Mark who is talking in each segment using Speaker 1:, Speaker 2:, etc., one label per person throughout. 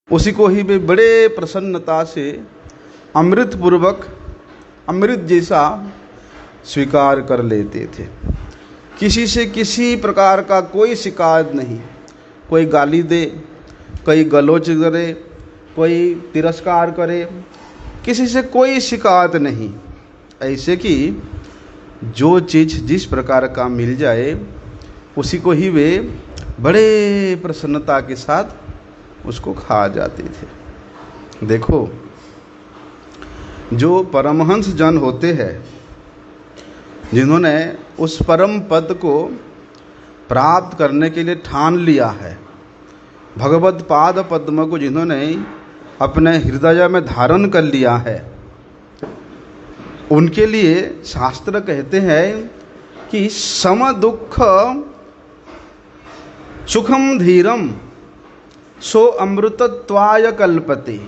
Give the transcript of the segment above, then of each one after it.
Speaker 1: उसी को ही वे बड़े प्रसन्नता से अमृत पूर्वक अमृत जैसा स्वीकार कर लेते थे। किसी से किसी प्रकार का कोई शिकायत नहीं, कोई गाली दे, कोई गलोच करे, कोई तिरस्कार करे, किसी से कोई शिकायत नहीं। ऐसे कि जो चीज़ जिस प्रकार का मिल जाए उसी को ही वे बड़े प्रसन्नता के साथ उसको खा जाते थे। देखो, जो परमहंस जन होते हैं, जिन्होंने उस परम पद को प्राप्त करने के लिए ठान लिया है, भगवत पाद पद्म को जिन्होंने अपने हृदय में धारण कर लिया है, उनके लिए शास्त्र कहते हैं कि सम दुख सुखम धीरम सो अमृतत्वाय कल्पते।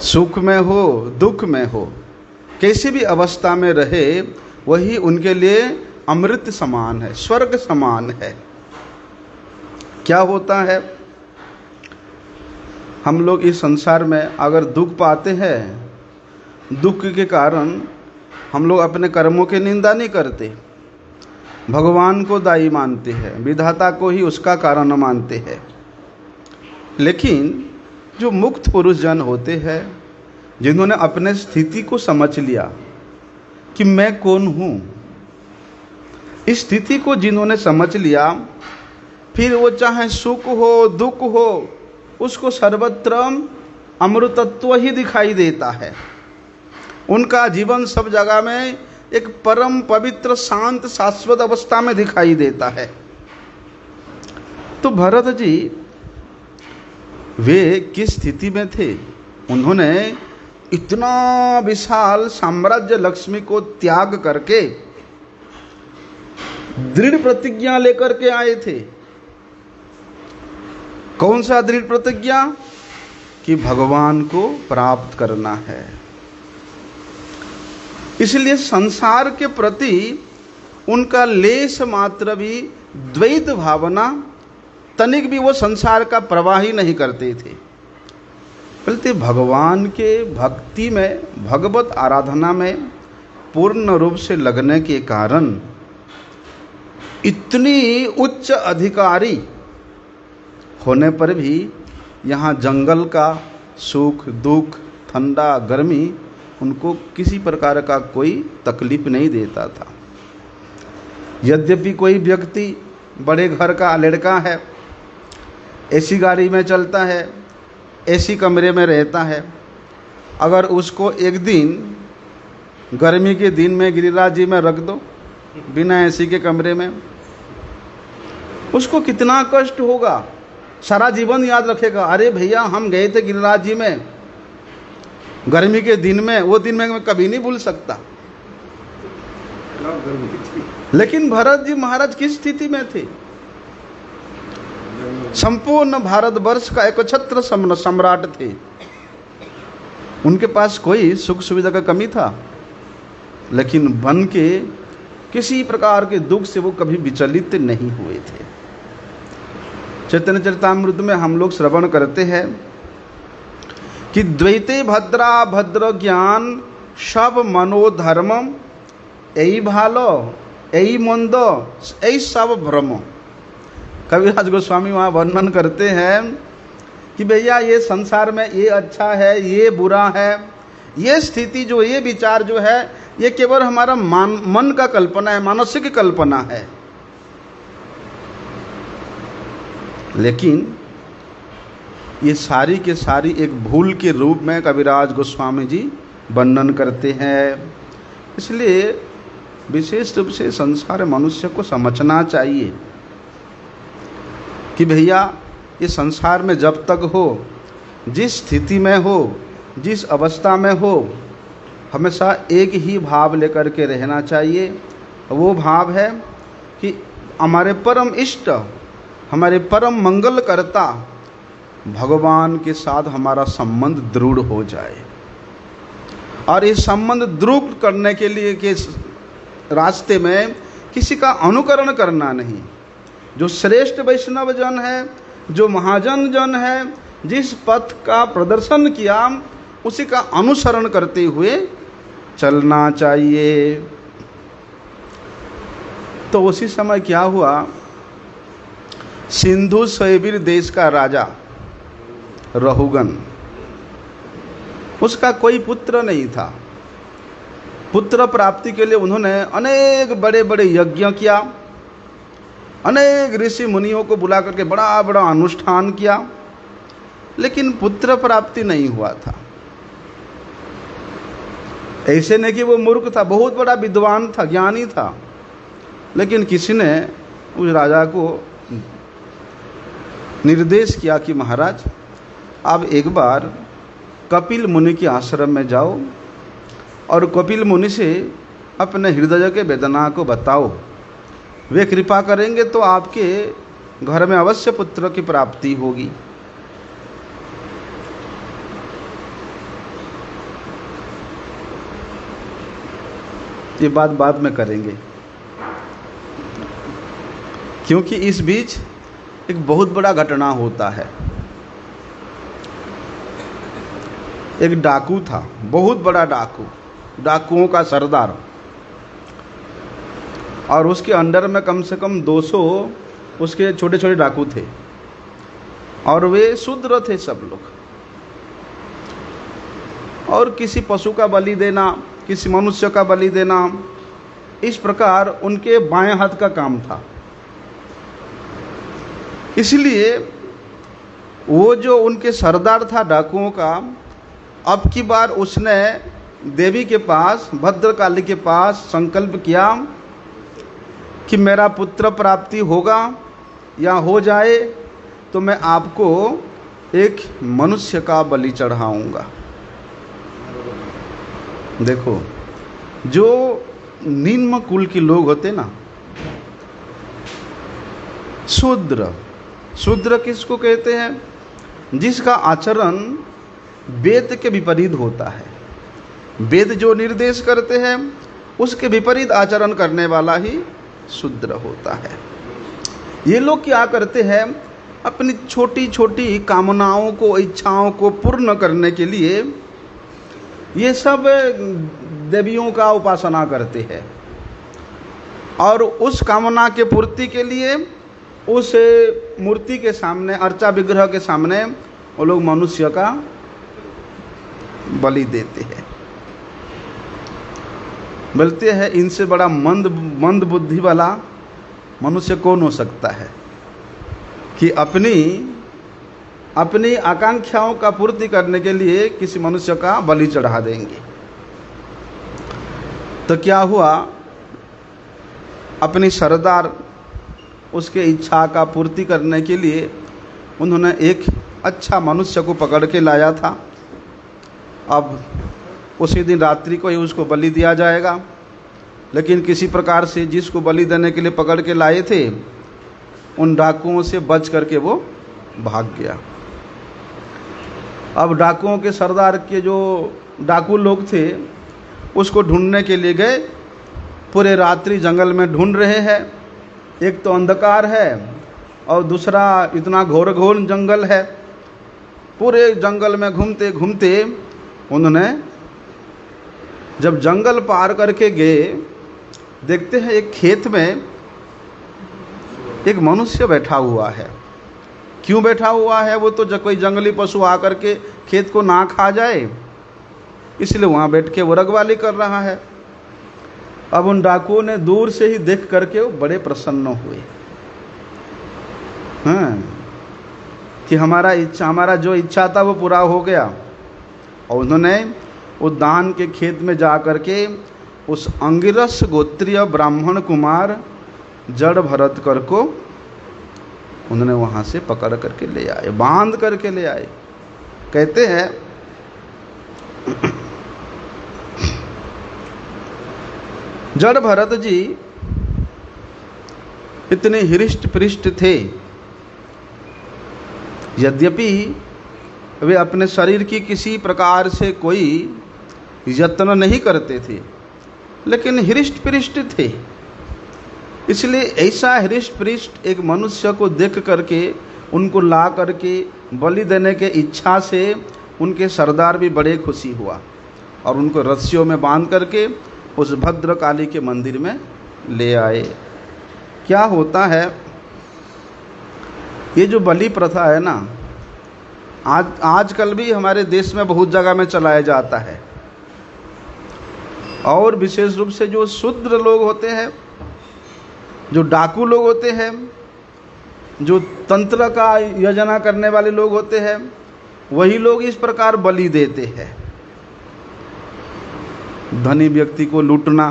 Speaker 1: सुख में हो दुख में हो, कैसी भी अवस्था में रहे, वही उनके लिए अमृत समान है, स्वर्ग समान है। क्या होता है, हम लोग इस संसार में अगर दुख पाते हैं, दुख के कारण हम लोग अपने कर्मों की निंदा नहीं करते, भगवान को दायी मानते हैं, विधाता को ही उसका कारण मानते हैं। लेकिन जो मुक्त पुरुष जन होते हैं, जिन्होंने अपने स्थिति को समझ लिया कि मैं कौन हूँ, इस स्थिति को जिन्होंने समझ लिया, फिर वो चाहे सुख हो दुख हो, उसको सर्वत्र अमृतत्व ही दिखाई देता है। उनका जीवन सब जगह में एक परम पवित्र शांत शाश्वत अवस्था में दिखाई देता है। तो भरत जी वे किस स्थिति में थे? उन्होंने इतना विशाल साम्राज्य लक्ष्मी को त्याग करके दृढ़ प्रतिज्ञा लेकर के आए थे। कौन सा दृढ़ प्रतिज्ञा? कि भगवान को प्राप्त करना है। इसलिए संसार के प्रति उनका लेश मात्र भी द्वैत भावना, तनिक भी वो संसार का प्रवाह ही नहीं करते थे। बल्कि भगवान के भक्ति में, भगवत आराधना में पूर्ण रूप से लगने के कारण इतनी उच्च अधिकारी होने पर भी यहाँ जंगल का सुख दुख, ठंडा गर्मी उनको किसी प्रकार का कोई तकलीफ नहीं देता था। यद्यपि कोई व्यक्ति बड़े घर का लड़का है, एसी गाड़ी में चलता है, एसी कमरे में रहता है, अगर उसको एक दिन गर्मी के दिन में गिरिराज जी में रख दो बिना एसी के कमरे में, उसको कितना कष्ट होगा। सारा जीवन याद रखेगा, अरे भैया हम गए थे गिरिराज जी में गर्मी के दिन में, वो दिन में मैं कभी नहीं भूल सकता। लेकिन भरत जी महाराज किस स्थिति में थे? संपूर्ण भारतवर्ष का एकछत्र सम्राट थे। उनके पास कोई सुख सुविधा का कमी था, लेकिन बन के किसी प्रकार के दुख से वो कभी विचलित नहीं हुए थे। चैतन्य चरितामृत में हम लोग श्रवण करते हैं कि द्वैते भद्रा भद्र ज्ञान सब मनोधर्म, यही भालो यही मंद यही सब भ्रम। कविराज गोस्वामी वहाँ वर्णन करते हैं कि भैया ये संसार में ये अच्छा है, ये बुरा है, ये स्थिति जो, ये विचार जो है, ये केवल हमारा मन का कल्पना है, मानसिक कल्पना है। लेकिन ये सारी के सारी एक भूल के रूप में कविराज गोस्वामी जी वर्णन करते हैं। इसलिए विशेष रूप से संसार मनुष्य को समझना चाहिए कि भैया ये संसार में जब तक हो, जिस स्थिति में हो, जिस अवस्था में हो, हमेशा एक ही भाव लेकर के रहना चाहिए। वो भाव है कि हमारे परम इष्ट, हमारे परम मंगल करता भगवान के साथ हमारा संबंध दृढ़ हो जाए। और इस संबंध दृढ़ करने के लिए के रास्ते में किसी का अनुकरण करना नहीं। जो श्रेष्ठ वैष्णव जन है, जो महाजन जन है, जिस पथ का प्रदर्शन किया उसी का अनुसरण करते हुए चलना चाहिए। तो उसी समय क्या हुआ, सिंधु शैवीर देश का राजा रहुगन, उसका कोई पुत्र नहीं था। पुत्र प्राप्ति के लिए उन्होंने अनेक बड़े बड़े यज्ञ किया, अनेक ऋषि मुनियों को बुला करके बड़ा बड़ा अनुष्ठान किया, लेकिन पुत्र प्राप्ति नहीं हुआ था। ऐसे नहीं कि वो मूर्ख था, बहुत बड़ा विद्वान था, ज्ञानी था, लेकिन किसी ने उस राजा को निर्देश किया कि महाराज आप एक बार कपिल मुनि के आश्रम में जाओ और कपिल मुनि से अपने हृदय के वेदना को बताओ, वे कृपा करेंगे तो आपके घर में अवश्य पुत्र की प्राप्ति होगी। ये बात बाद में करेंगे, क्योंकि इस बीच एक बहुत बड़ा घटना होता है। एक डाकू था, बहुत बड़ा डाकू, डाकुओं का सरदार, और उसके अंडर में कम से कम 200 उसके छोटे छोटे डाकू थे, और वे शूद्र थे सब लोग। और किसी पशु का बलि देना, किसी मनुष्य का बलि देना, इस प्रकार उनके बाएं हाथ का काम था। इसलिए वो जो उनके सरदार था डाकुओं का, अब की बार उसने देवी के पास, भद्रकाली के पास संकल्प किया कि मेरा पुत्र प्राप्ति होगा या हो जाए तो मैं आपको एक मनुष्य का बलि चढ़ाऊंगा। देखो, जो निम्न कुल के लोग होते ना, शूद्र, शूद्र किसको कहते हैं? जिसका आचरण वेद के विपरीत होता है। वेद जो निर्देश करते हैं उसके विपरीत आचरण करने वाला ही शूद्र होता है। ये लोग क्या करते हैं, अपनी छोटी छोटी कामनाओं को, इच्छाओं को पूर्ण करने के लिए ये सब देवियों का उपासना करते हैं, और उस कामना के पूर्ति के लिए उस मूर्ति के सामने, अर्चा विग्रह के सामने वो लोग मनुष्य का बलि देते हैं। बोलते हैं इनसे बड़ा मंद बुद्धि वाला मनुष्य कौन हो सकता है कि अपनी आकांक्षाओं का पूर्ति करने के लिए किसी मनुष्य का बलि चढ़ा देंगे। तो क्या हुआ, अपनी सरदार उसके इच्छा का पूर्ति करने के लिए उन्होंने एक अच्छा मनुष्य को पकड़ के लाया था। अब उसी दिन रात्रि को ही उसको बलि दिया जाएगा, लेकिन किसी प्रकार से जिसको बलि देने के लिए पकड़ के लाए थे उन डाकुओं से बच करके वो भाग गया। अब डाकुओं के सरदार के जो डाकू लोग थे उसको ढूंढने के लिए गए, पूरे रात्रि जंगल में ढूंढ रहे हैं। एक तो अंधकार है और दूसरा इतना घोर जंगल है। पूरे जंगल में घूमते घूमते उन्होंने जब जंगल पार करके गए, देखते हैं एक खेत में एक मनुष्य बैठा हुआ है। क्यों बैठा हुआ है? वो तो कोई जंगली पशु आकर के खेत को ना खा जाए, इसलिए वहाँ बैठ के वो रखवाली कर रहा है। अब उन डाकुओं ने दूर से ही देख करके वो बड़े प्रसन्न हुए, हाँ, कि हमारा जो इच्छा था वो पूरा हो गया। और उन्होंने उद्यान के खेत में जा करके उस अंगिरस गोत्रीय ब्राह्मण कुमार जड़ भरत कर को उन्होंने वहाँ से पकड़ करके ले आए, बांध करके ले आए। कहते हैं जड़ भरत जी इतने हृष्ट पृष्ट थे, यद्यपि वे अपने शरीर की किसी प्रकार से कोई यत्न नहीं करते थे, लेकिन हृष्ट पृष्ट थे। इसलिए ऐसा हृष्ट पृष्ट एक मनुष्य को देख करके उनको ला करके बलि देने के इच्छा से उनके सरदार भी बड़े खुशी हुआ और उनको रस्सियों में बांध करके उस भद्रकाली के मंदिर में ले आए। क्या होता है, ये जो बलि प्रथा है ना, आजकल भी हमारे देश में बहुत जगह में चलाया जाता है। और विशेष रूप से जो शूद्र लोग होते हैं, जो डाकू लोग होते हैं, जो तंत्र का योजना करने वाले लोग होते हैं, वही लोग इस प्रकार बलि देते हैं। धनी व्यक्ति को लूटना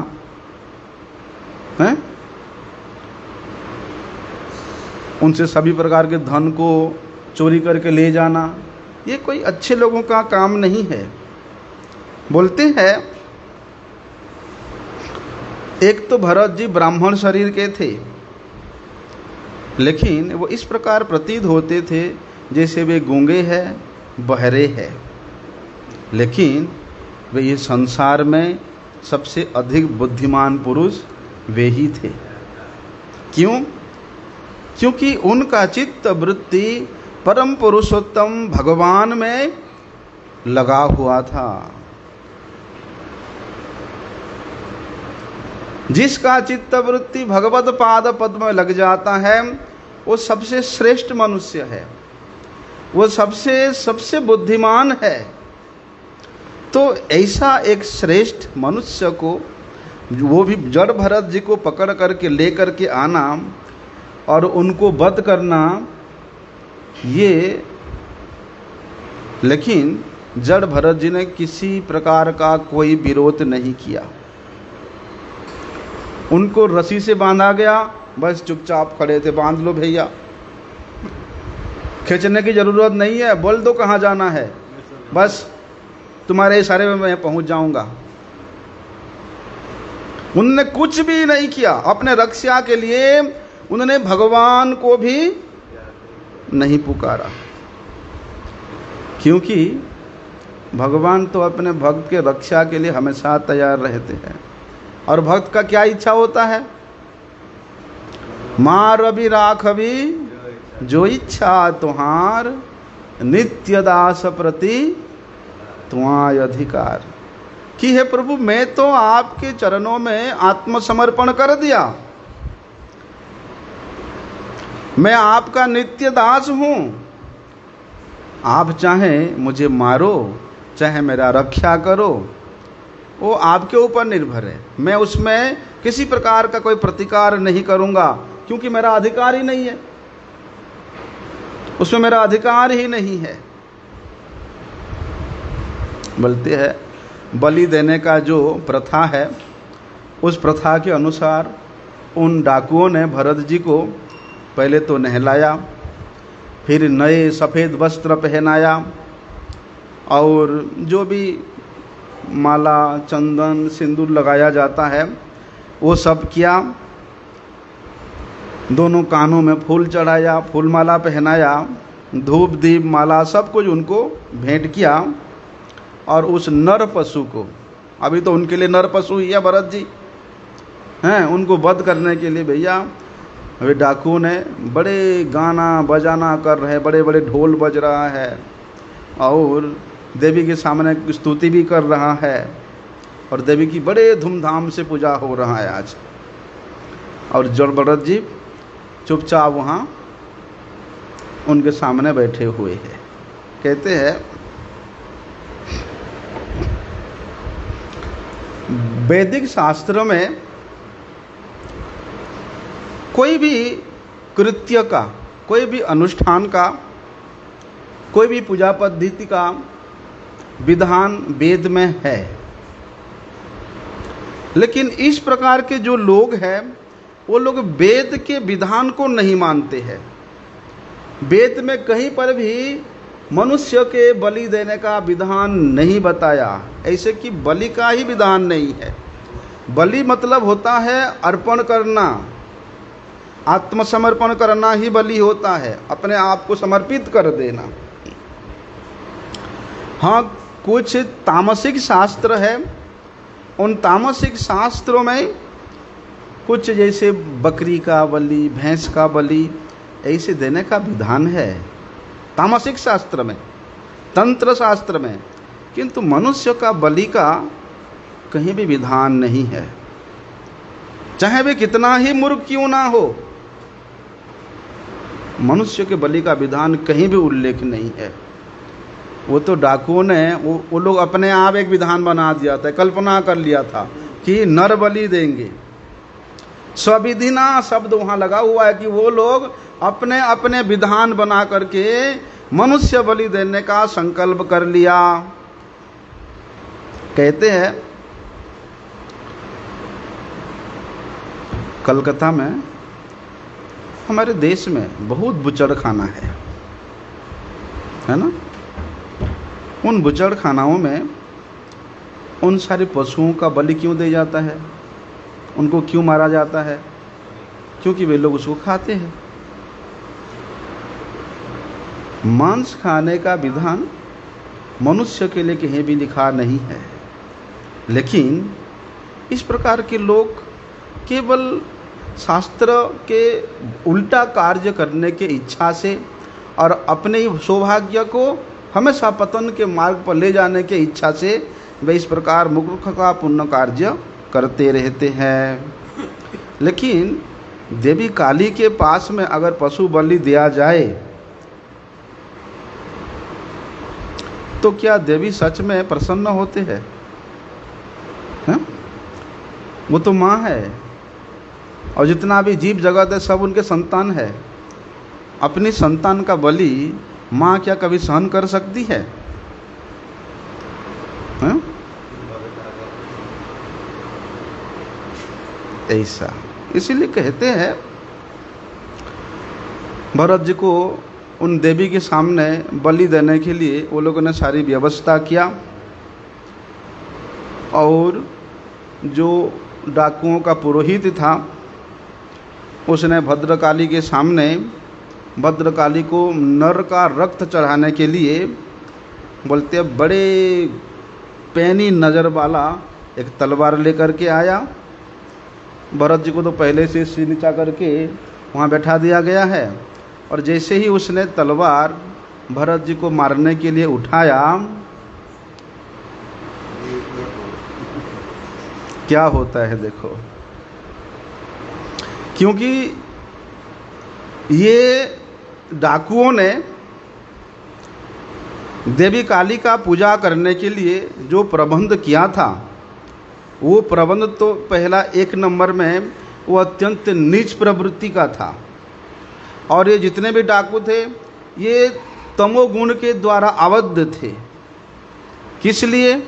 Speaker 1: है, उनसे सभी प्रकार के धन को चोरी करके ले जाना, ये कोई अच्छे लोगों का काम नहीं है। बोलते हैं एक तो भरत जी ब्राह्मण शरीर के थे, लेकिन वो इस प्रकार प्रतीत होते थे जैसे वे गूंगे हैं, बहरे हैं, लेकिन वे ये संसार में सबसे अधिक बुद्धिमान पुरुष वे ही थे। क्यों? क्योंकि उनका चित्त वृत्ति परम पुरुषोत्तम भगवान में लगा हुआ था। जिसका चित्त वृत्ति भगवत पाद पद्म में लग जाता है वो सबसे श्रेष्ठ मनुष्य है, वो सबसे बुद्धिमान है। तो ऐसा एक श्रेष्ठ मनुष्य को, वो भी जड़ भरत जी को पकड़ करके ले करके आना और उनको वध करना, ये, लेकिन जड़ भरत जी ने किसी प्रकार का कोई विरोध नहीं किया। उनको रस्सी से बांधा गया, बस चुपचाप खड़े थे। बांध लो भैया, खींचने की जरूरत नहीं है, बोल दो कहाँ जाना है, बस तुम्हारे इशारे में मैं पहुंच जाऊंगा। उन्होंने कुछ भी नहीं किया। अपने रक्षा के लिए उन्होंने भगवान को भी नहीं पुकारा, क्योंकि भगवान तो अपने भक्त के रक्षा के लिए हमेशा तैयार रहते हैं। और भक्त का क्या इच्छा होता है? मार रवि राखवी जो इच्छा तुहार, नित्य दास प्रति तुम्हारा अधिकार। कि हे प्रभु, मैं तो आपके चरणों में आत्मसमर्पण कर दिया, मैं आपका नित्य दास हूं। आप चाहे मुझे मारो, चाहे मेरा रक्षा करो, वो आपके ऊपर निर्भर है। मैं उसमें किसी प्रकार का कोई प्रतिकार नहीं करूंगा, क्योंकि मेरा अधिकार ही नहीं है, उसमें मेरा अधिकार ही नहीं है। बोलते हैं बलि देने का जो प्रथा है, उस प्रथा के अनुसार उन डाकुओं ने भरत जी को पहले तो नहलाया, फिर नए सफ़ेद वस्त्र पहनाया और जो भी माला, चंदन, सिंदूर लगाया जाता है वो सब किया। दोनों कानों में फूल चढ़ाया, फूल माला पहनाया, धूप दीप माला सब कुछ उनको भेंट किया। और उस नर पशु को, अभी तो उनके लिए नर पशु ही है भरत जी हैं, उनको वध करने के लिए भैया वे डाकू ने बड़े गाना बजाना कर रहे, बड़े बड़े ढोल बज रहा है और देवी के सामने स्तुति भी कर रहा है और देवी की बड़े धूमधाम से पूजा हो रहा है आज। और जड़ भरत जी चुपचाप वहाँ उनके सामने बैठे हुए हैं। कहते हैं वैदिक शास्त्र में कोई भी कृत्य का, कोई भी अनुष्ठान का, कोई भी पूजा पद्धति का विधान वेद में है, लेकिन इस प्रकार के जो लोग हैं वो लोग वेद के विधान को नहीं मानते हैं। वेद में कहीं पर भी मनुष्य के बलि देने का विधान नहीं बताया, ऐसे कि बलि का ही विधान नहीं है। बलि मतलब होता है अर्पण करना, आत्मसमर्पण करना ही बलि होता है, अपने आप को समर्पित कर देना। हाँ, कुछ तामसिक शास्त्र है, उन तामसिक शास्त्रों में कुछ जैसे बकरी का बलि, भैंस का बलि, ऐसे देने का विधान है तामसिक शास्त्र में, तंत्र शास्त्र में, किंतु मनुष्य का बलि का कहीं भी विधान नहीं है, चाहे वे कितना ही मूर्ख क्यों ना हो। मनुष्य के बलि का विधान कहीं भी उल्लेख नहीं है। वो तो डाकुओं ने वो लोग अपने आप एक विधान बना दिया था, कल्पना कर लिया था कि नर बलि देंगे। स्वविधिना शब्द वहाँ लगा हुआ है कि वो लोग अपने अपने विधान बना करके मनुष्य बलि देने का संकल्प कर लिया। कहते हैं कलकत्ता में, हमारे देश में बहुत बुचड़ खाना है ना। उन बुचड़ खानाओं में उन सारे पशुओं का बलि क्यों दिया जाता है, उनको क्यों मारा जाता है? क्योंकि वे लोग उसको खाते हैं। मांस खाने का विधान मनुष्य के लिए कहीं भी लिखा नहीं है, लेकिन इस प्रकार के लोग केवल शास्त्र के उल्टा कार्य करने के इच्छा से और अपने सौभाग्य को हमेशा पतन के मार्ग पर ले जाने के इच्छा से वे इस प्रकार मूर्ख का पुण्य कार्य करते रहते हैं। लेकिन देवी काली के पास में अगर पशु बलि दिया जाए तो क्या देवी सच में प्रसन्न होते हैं? वो तो माँ है, और जितना भी जीव जगत है सब उनके संतान है। अपनी संतान का बलि माँ क्या कभी सहन कर सकती है? ऐसा इसीलिए कहते हैं भरत जी को उन देवी के सामने बलि देने के लिए वो लोगों ने सारी व्यवस्था किया, और जो डाकुओं का पुरोहित था उसने भद्रकाली के सामने भद्रकाली को नर का रक्त चढ़ाने के लिए बोलते बड़े पैनी नज़र वाला एक तलवार लेकर के आया। भरत जी को तो पहले से सिर नीचा करके वहाँ बैठा दिया गया है, और जैसे ही उसने तलवार भरत जी को मारने के लिए उठाया, क्या होता है देखो। क्योंकि ये डाकुओं ने देवी काली का पूजा करने के लिए जो प्रबंध किया था, वो प्रबंध तो पहला एक नंबर में वो अत्यंत नीच प्रवृत्ति का था। और ये जितने भी डाकू थे ये तमोगुण के द्वारा आबद्ध थे। किस लिए?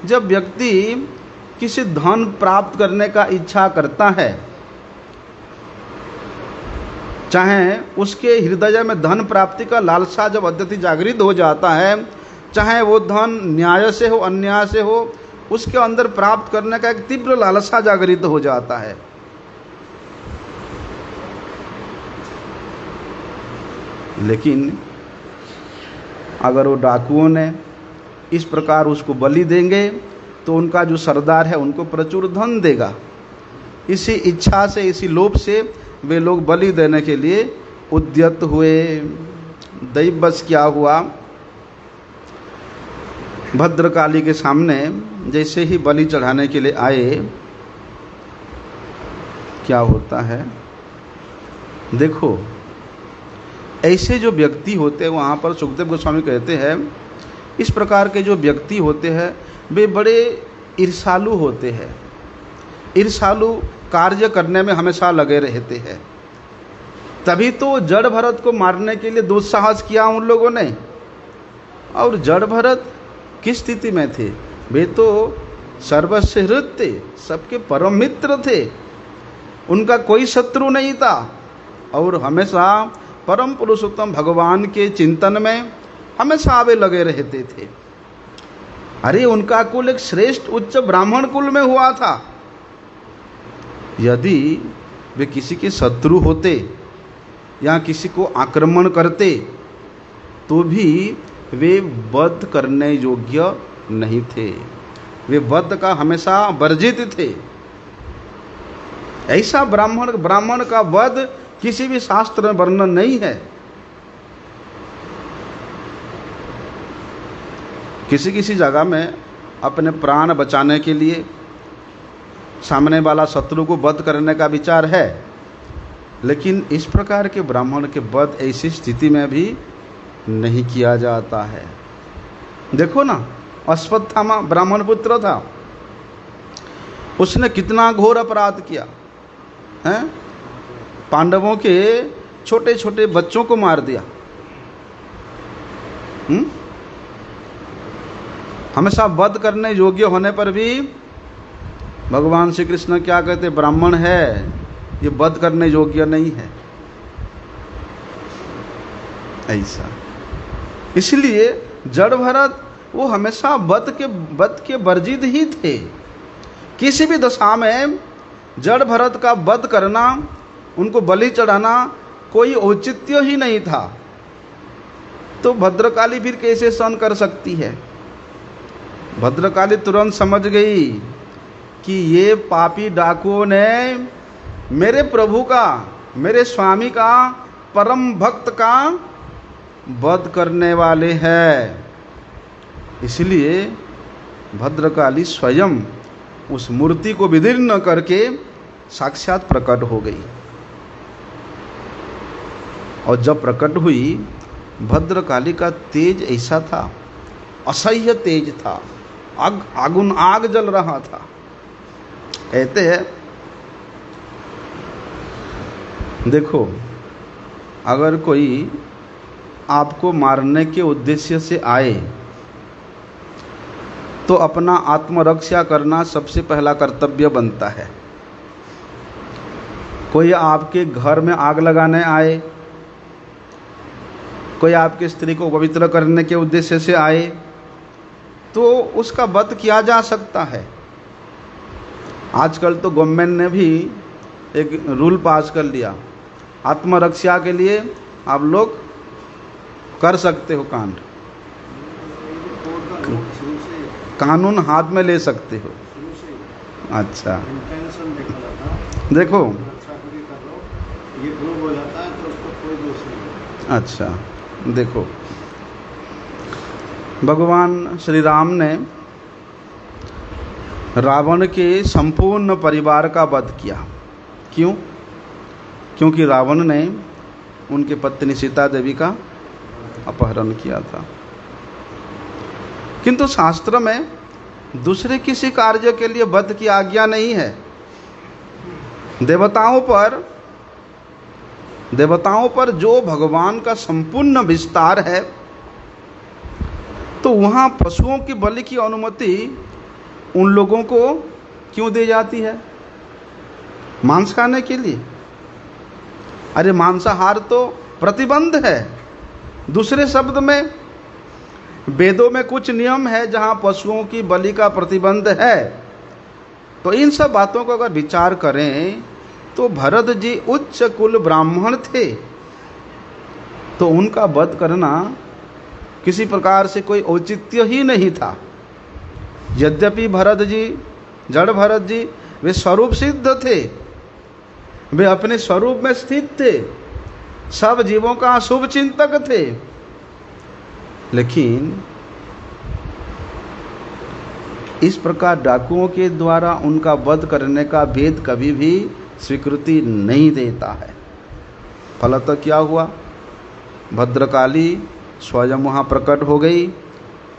Speaker 1: जब व्यक्ति किसी धन प्राप्त करने का इच्छा करता है, चाहे उसके हृदय में धन प्राप्ति का लालसा जब अत्यधिक जागृत हो जाता है, चाहे वो धन न्याय से हो अन्याय से हो, उसके अंदर प्राप्त करने का एक तीव्र लालसा जागृत हो जाता है। लेकिन अगर वो डाकुओं ने इस प्रकार उसको बलि देंगे तो उनका जो सरदार है उनको प्रचुर धन देगा। इसी इच्छा से, इसी लोभ से वे लोग बलि देने के लिए उद्यत हुए। दैववश क्या हुआ, भद्रकाली के सामने जैसे ही बलि चढ़ाने के लिए आए, क्या होता है देखो। ऐसे जो व्यक्ति होते हैं, वहाँ पर सुखदेव गोस्वामी कहते हैं इस प्रकार के जो व्यक्ति होते हैं वे बड़े ईर्षालु होते हैं। ईर्षालु कार्य करने में हमेशा लगे रहते हैं। तभी तो जड़ भरत को मारने के लिए दुस्साहस किया उन लोगों ने। और जड़ भरत किस स्थिति में थे? वे तो सर्वसुहृद थे, सबके परम मित्र थे, उनका कोई शत्रु नहीं था, और हमेशा परम पुरुषोत्तम भगवान के चिंतन में हमेशा वे लगे रहते थे। अरे उनका कुल एक श्रेष्ठ उच्च ब्राह्मण कुल में हुआ था। यदि वे किसी के शत्रु होते या किसी को आक्रमण करते तो भी वे वध करने योग्य नहीं थे। वे वध का हमेशा वर्जित थे। ऐसा ब्राह्मण का वध किसी भी शास्त्र में वर्णन नहीं है। किसी किसी जगह में अपने प्राण बचाने के लिए सामने वाला शत्रु को वध करने का विचार है, लेकिन इस प्रकार के ब्राह्मण के वध ऐसी स्थिति में भी नहीं किया जाता है। देखो ना, अश्वत्थामा ब्राह्मण पुत्र था, उसने कितना घोर अपराध किया है। पांडवों के छोटे छोटे बच्चों को मार दिया। हमेशा वध करने योग्य होने पर भी भगवान श्री कृष्ण क्या कहते, ब्राह्मण है, ये वध करने योग्य नहीं है। ऐसा इसलिए जड़ भरत वो हमेशा वध के वर्जित ही थे। किसी भी दशा में जड़ भरत का वध करना, उनको बलि चढ़ाना कोई औचित्य ही नहीं था। तो भद्रकाली फिर कैसे सहन कर सकती है? भद्रकाली तुरंत समझ गई कि ये पापी डाकुओं ने मेरे प्रभु का, मेरे स्वामी का, परम भक्त का वध करने वाले हैं। इसलिए भद्रकाली स्वयं उस मूर्ति को विदीर्ण करके साक्षात प्रकट हो गई। और जब प्रकट हुई, भद्रकाली का तेज ऐसा था, असह्य तेज था, आग जल रहा था। कहते हैं, देखो, अगर कोई आपको मारने के उद्देश्य से आए तो अपना आत्मरक्षा करना सबसे पहला कर्तव्य बनता है। कोई आपके घर में आग लगाने आए, कोई आपकी स्त्री को पवित्र करने के उद्देश्य से आए, तो उसका वध किया जा सकता है। आजकल तो गवर्नमेंट ने भी एक रूल पास कर लिया, आत्मरक्षा के लिए आप लोग कर सकते हो कांड, कानून हाथ में ले सकते हो। अच्छा, देखो, अच्छा देखो, भगवान श्री राम ने रावण के संपूर्ण परिवार का वध किया। क्यों? क्योंकि रावण ने उनकी पत्नी सीता देवी का अपहरण किया था। किंतु शास्त्र में दूसरे किसी कार्य के लिए वध की आज्ञा नहीं है। देवताओं पर जो भगवान का संपूर्ण विस्तार है, तो वहाँ पशुओं की बलि की अनुमति उन लोगों को क्यों दी जाती है? मांस खाने के लिए। अरे मांसाहार तो प्रतिबंध है। दूसरे शब्द में, वेदों में कुछ नियम है जहाँ पशुओं की बलि का प्रतिबंध है। तो इन सब बातों को अगर विचार करें तो भरत जी उच्च कुल ब्राह्मण थे, तो उनका वध करना किसी प्रकार से कोई औचित्य ही नहीं था। यद्यपि भरत जी, जड़ भरत जी, वे स्वरूप सिद्ध थे, वे अपने स्वरूप में स्थित थे, सब जीवों का शुभ चिंतक थे, लेकिन इस प्रकार डाकुओं के द्वारा उनका वध करने का भेद कभी भी स्वीकृति नहीं देता है। फलतः क्या हुआ? भद्रकाली स्वयं वहाँ प्रकट हो गई,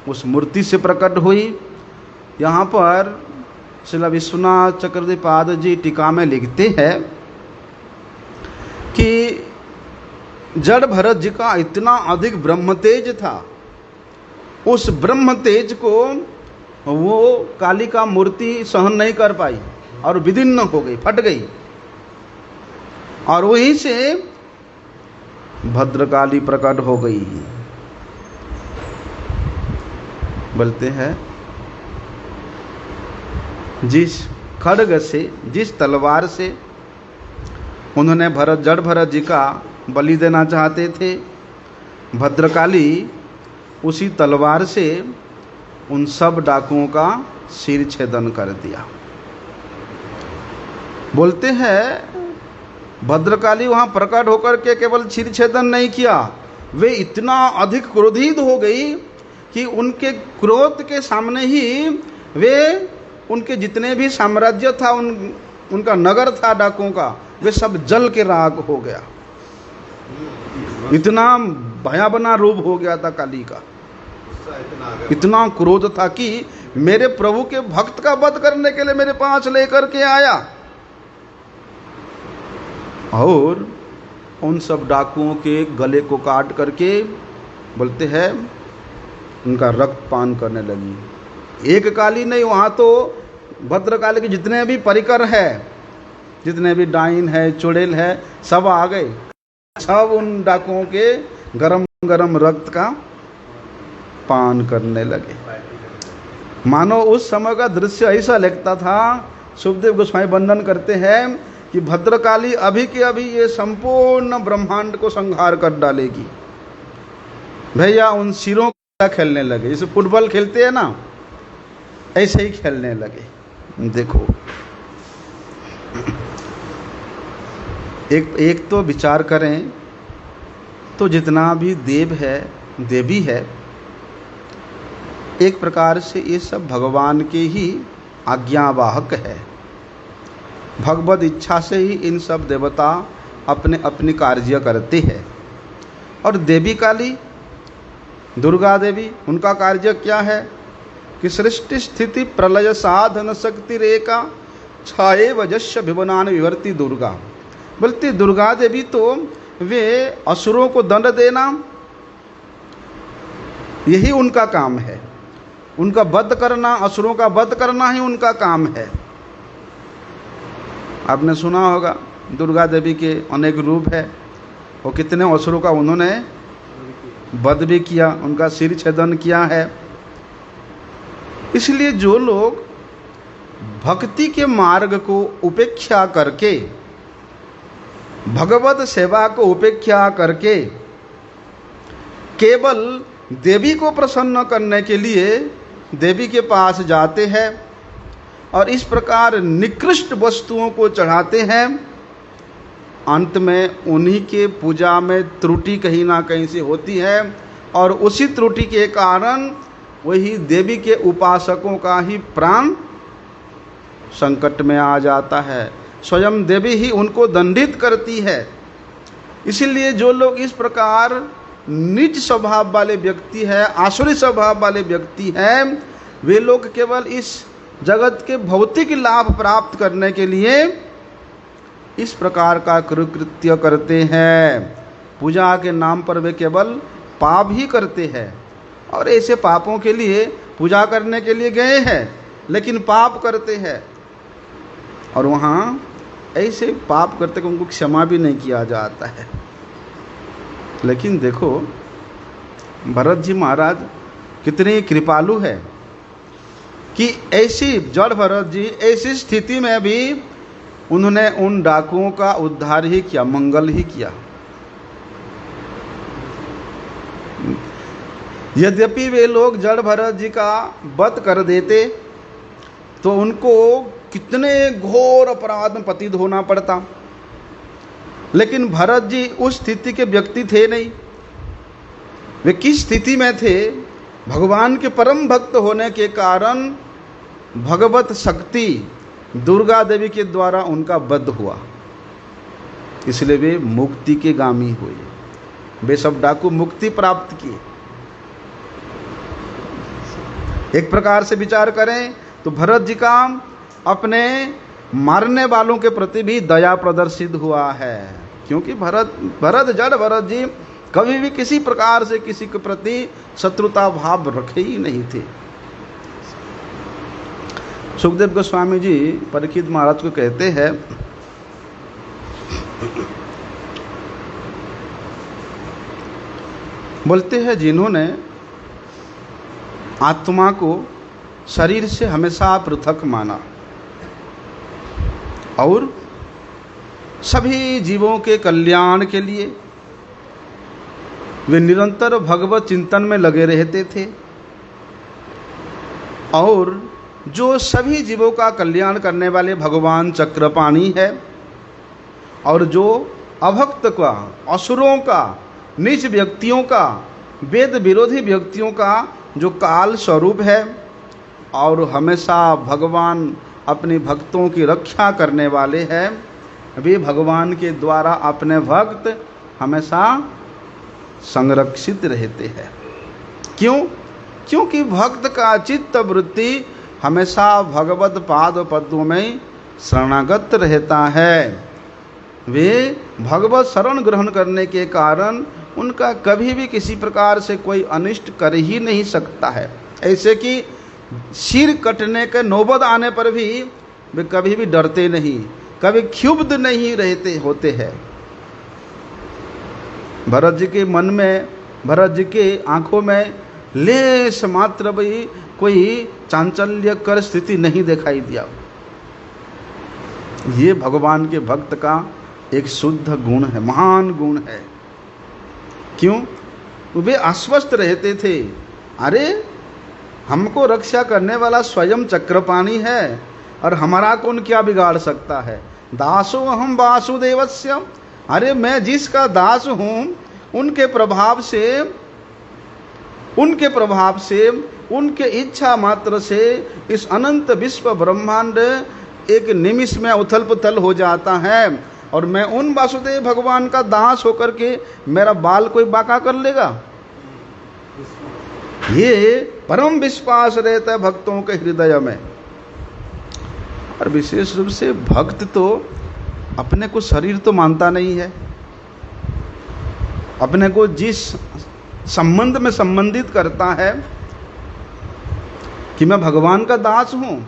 Speaker 1: उस मूर्ति से प्रकट हुई। यहाँ पर श्रील विश्वनाथ चक्रवर्तीपाद जी टीका में लिखते हैं कि जड़ भरत जी का इतना अधिक ब्रह्म तेज था, उस ब्रह्म तेज को वो काली का मूर्ति सहन नहीं कर पाई और विदीर्ण हो गई, फट गई। और वहीं से भद्रकाली प्रकट हो गई। बोलते हैं, जिस खड्ग से, जिस तलवार से उन्होंने जड़ भरत जी का बलि देना चाहते थे, भद्रकाली उसी तलवार से उन सब डाकुओं का सिर छेदन कर दिया। बोलते हैं भद्रकाली वहां प्रकट होकर के केवल छिर छेदन नहीं किया, वे इतना अधिक क्रोधित हो गई कि उनके क्रोध के सामने ही वे उनके जितने भी साम्राज्य था, उनका नगर था डाकुओं का, वे सब जल के राख हो गया। इतना भयावना रूप हो गया था काली का, इतना क्रोध था कि मेरे प्रभु के भक्त का वध करने के लिए मेरे पास लेकर के आया। और उन सब डाकुओं के गले को काट करके बोलते हैं उनका रक्त पान करने लगी। एक काली नहीं, वहाँ तो भद्रकाली के जितने भी परिकर है, जितने भी डाइन है, चुड़ैल है, सब आ गए, सब उन डाकुओं के गरम गरम रक्त का पान करने लगे। मानो उस समय का दृश्य ऐसा लगता था, सुखदेव गोस्वामी वर्णन करते हैं कि भद्रकाली अभी के अभी ये संपूर्ण ब्रह्मांड को संहार कर डालेगी। भैया उन सिरों का खेलने लगे, जैसे फुटबॉल खेलते हैं ना, ऐसे ही खेलने लगे। देखो एक तो विचार करें तो जितना भी देव है, देवी है, एक प्रकार से ये सब भगवान के ही आज्ञावाहक है। भगवद इच्छा से ही इन सब देवता अपने अपने कार्य करते हैं। और देवी काली, दुर्गा देवी, उनका कार्य क्या है कि सृष्टि स्थिति प्रलय साधन शक्ति रेखा छाए वजस्य विवनान विवर्ती दुर्गा। बोलती दुर्गा देवी तो वे असुरों को दंड देना, यही उनका काम है। उनका वध करना, असुरों का वध करना ही उनका काम है। आपने सुना होगा दुर्गा देवी के अनेक रूप है, वो कितने असुरों का उन्होंने वध भी किया, उनका सिर छेदन किया है। इसलिए जो लोग भक्ति के मार्ग को उपेक्षा करके, भगवत सेवा को उपेक्षा करके केवल देवी को प्रसन्न करने के लिए देवी के पास जाते हैं और इस प्रकार निकृष्ट वस्तुओं को चढ़ाते हैं, अंत में उन्हीं के पूजा में त्रुटि कहीं ना कहीं से होती है और उसी त्रुटि के कारण वही देवी के उपासकों का ही प्राण संकट में आ जाता है। स्वयं देवी ही उनको दंडित करती है। इसलिए जो लोग इस प्रकार नीच स्वभाव वाले व्यक्ति है, आसुरी स्वभाव वाले व्यक्ति हैं, वे लोग केवल इस जगत के भौतिक लाभ प्राप्त करने के लिए इस प्रकार का कृत्य करते हैं। पूजा के नाम पर वे केवल पाप ही करते हैं और ऐसे पापों के लिए पूजा करने के लिए गए हैं लेकिन पाप करते हैं और वहाँ ऐसे पाप करते कि उनको क्षमा भी नहीं किया जाता है। लेकिन देखो भरत जी महाराज कितने कृपालु है कि ऐसी जड़ भरत जी ऐसी स्थिति में भी उन्होंने उन डाकुओं का उद्धार ही किया, मंगल ही किया। यद्यपि वे लोग जड़ भरत जी का वध कर देते तो उनको कितने घोर अपराध में पतित होना पड़ता, लेकिन भरत जी उस स्थिति के व्यक्ति थे नहीं। वे किस स्थिति में थे? भगवान के परम भक्त होने के कारण भगवत शक्ति दुर्गा देवी के द्वारा उनका वध हुआ, इसलिए वे मुक्ति के गामी हुए। वे सब डाकू मुक्ति प्राप्त किए। एक प्रकार से विचार करें तो भरत जी का अपने मारने वालों के प्रति भी दया प्रदर्शित हुआ है, क्योंकि जड़ भरत जी कभी भी किसी प्रकार से किसी के प्रति शत्रुता भाव रखे ही नहीं थे। सुखदेव गोस्वामी जी परीक्षित महाराज को कहते हैं, बोलते हैं जिन्होंने आत्मा को शरीर से हमेशा पृथक माना और सभी जीवों के कल्याण के लिए वे निरंतर भगवत चिंतन में लगे रहते थे और जो सभी जीवों का कल्याण करने वाले भगवान चक्रपाणी है और जो अभक्त का, असुरों का, नीच व्यक्तियों का, वेद विरोधी व्यक्तियों का जो काल स्वरूप है, और हमेशा भगवान अपने भक्तों की रक्षा करने वाले हैं। वे भगवान के द्वारा अपने भक्त हमेशा संरक्षित रहते हैं। क्यों? क्योंकि भक्त का चित्त वृत्ति हमेशा भगवत पाद पद्मों में शरणागत रहता है। वे भगवत शरण ग्रहण करने के कारण उनका कभी भी किसी प्रकार से कोई अनिष्ट कर ही नहीं सकता है। ऐसे कि सिर कटने के नौबत आने पर भी वे कभी भी डरते नहीं, कभी क्षुब्ध नहीं रहते होते हैं। भरत जी के मन में, भरत जी के आंखों में लेश मात्र भी कोई चांचल्यकर स्थिति नहीं दिखाई दिया। ये भगवान के भक्त का एक शुद्ध गुण है, महान गुण है। क्यों? वे आश्वस्त रहते थे, अरे हमको रक्षा करने वाला स्वयं चक्रपाणी है और हमारा कौन क्या बिगाड़ सकता है। दासो अहम वासुदेवस्य, अरे मैं जिसका दास हूँ उनके प्रभाव से उनके इच्छा मात्र से इस अनंत विश्व ब्रह्मांड एक निमिष में उथल पुथल हो जाता है, और मैं उन वासुदेव भगवान का दास होकर के मेरा बाल कोई बाका कर लेगा। ये परम विश्वास रहता है भक्तों के हृदय में। और विशेष रूप से भक्त तो अपने को शरीर तो मानता नहीं है, अपने को जिस संबंध में संबंधित करता है कि मैं भगवान का दास हूं।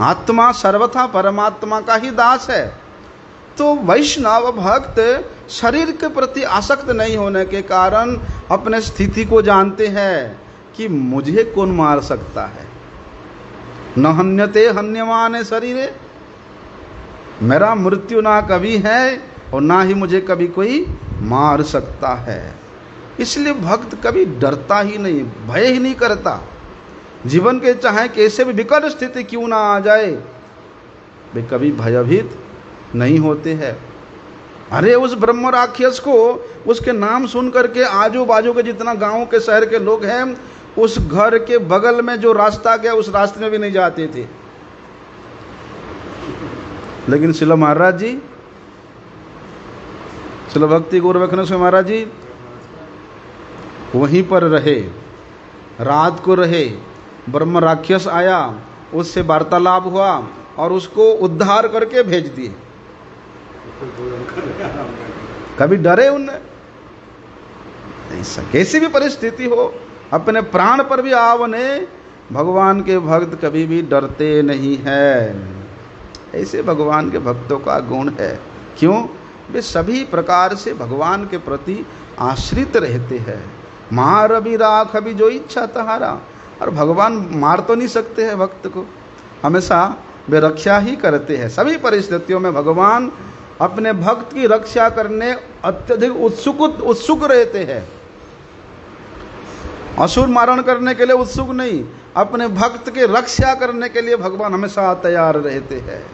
Speaker 1: आत्मा सर्वथा परमात्मा का ही दास है। तो वैष्णव भक्त शरीर के प्रति आसक्त नहीं होने के कारण अपने स्थिति को जानते हैं कि मुझे कौन मार सकता है। न हन्यते हन्यमाने शरीरे, मेरा मृत्यु ना कभी है और ना ही मुझे कभी कोई मार सकता है। इसलिए भक्त कभी डरता ही नहीं, भय ही नहीं करता। जीवन के चाहे कैसे भी विकट स्थिति क्यों ना आ जाए, वे कभी भयभीत नहीं होते हैं। अरे उस ब्रह्म राक्षस को उसके नाम सुन करके आजू बाजू के जितना गांव के शहर के लोग हैं, उस घर के बगल में जो रास्ता गया उस रास्ते में भी नहीं जाते थे। लेकिन शिला महाराज जी, शिला भक्ति गोरखनाथ स्वामी महाराज जी वहीं पर रहे, रात को रहे। ब्रह्म राक्षस आया, उससे वार्तालाप हुआ और उसको उद्धार करके भेज दिए। कभी डरे उन्हें? ऐसा कैसी भी परिस्थिति हो, अपने प्राण पर भी आवने, भगवान के भक्त कभी भी डरते नहीं है। ऐसे भगवान के भक्तों का गुण है। क्यों? वे सभी प्रकार से भगवान के प्रति आश्रित रहते हैं। मार अभी राख अभी जो इच्छा तहारा, और भगवान मार तो नहीं सकते हैं भक्त को, हमेशा वे रक्षा ही करते हैं। सभी परिस्थितियों में भगवान अपने भक्त की रक्षा करने अत्यधिक उत्सुक रहते हैं। असुर मारण करने के लिए उत्सुक नहीं, अपने भक्त की रक्षा करने के लिए भगवान हमेशा तैयार रहते हैं।